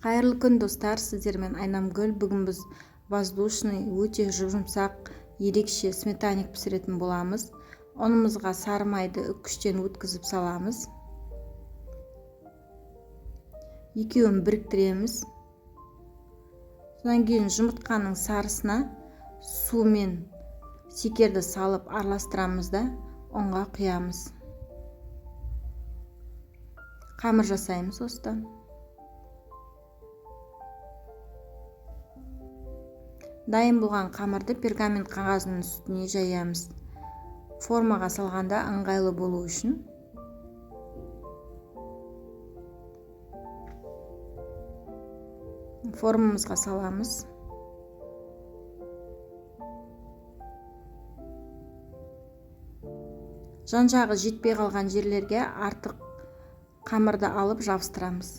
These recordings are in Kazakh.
Қайырлы күн достар, сіздермен Айнамгүл. Бүгін біз воздушный, өте жұмсақ, ерекше сметаник пісіретін боламыз. Ұнымызға сары майды үккіштен өткізіп саламыз. Екеуін біріктіреміз. Содан кейін жұмыртқаның сарысына су мен шекерді салып араластырамыз да ұнға құямыз. Қамыр жасаймыз осыдан. Дайын болған қамырды пергамент қағазының үстіне жаямыз. Формаға салғанда ыңғайлы болу үшін. Формамызға саламыз. Жан-жағы жетпей қалған жерлерге артық қамырды алып жабыстырамыз.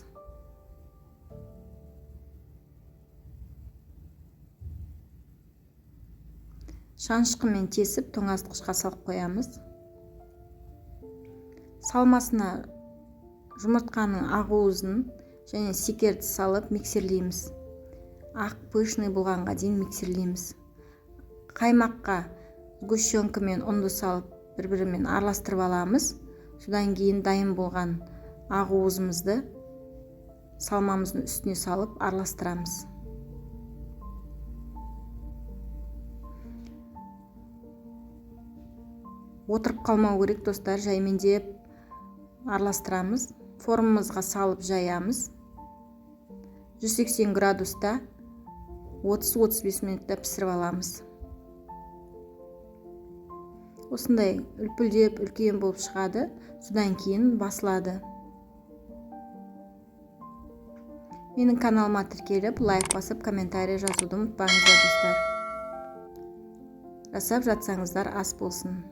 Шанышқымен тесіп тоңазытқышқа салып қоямыз. Салмасына жұмыртқаның ақуызын және шекерді салып миксерлейміз. Ақ пышный болғанға дейін миксерлейміз. Қаймаққа сгущенка мен ұнды салып бір-бірімен араластырып аламыз. Содан кейін дайын болған ақуызымызды салмамыздың үстіне салып араластырамыз. Отырып қалмау керек достар, жаймендеп араластырамыз. Формамызға салып жаямыз. 180 градуста 30-35 минутта пісіріп аламыз. Осындай үлпілдеп үлкен болып шығады. Содан кейін басылады. Менің каналыма тіркеліп, лайк басып, комментарий жазуды ұмытпаңыздар достар. Жасап жатсаңыздар ас болсын.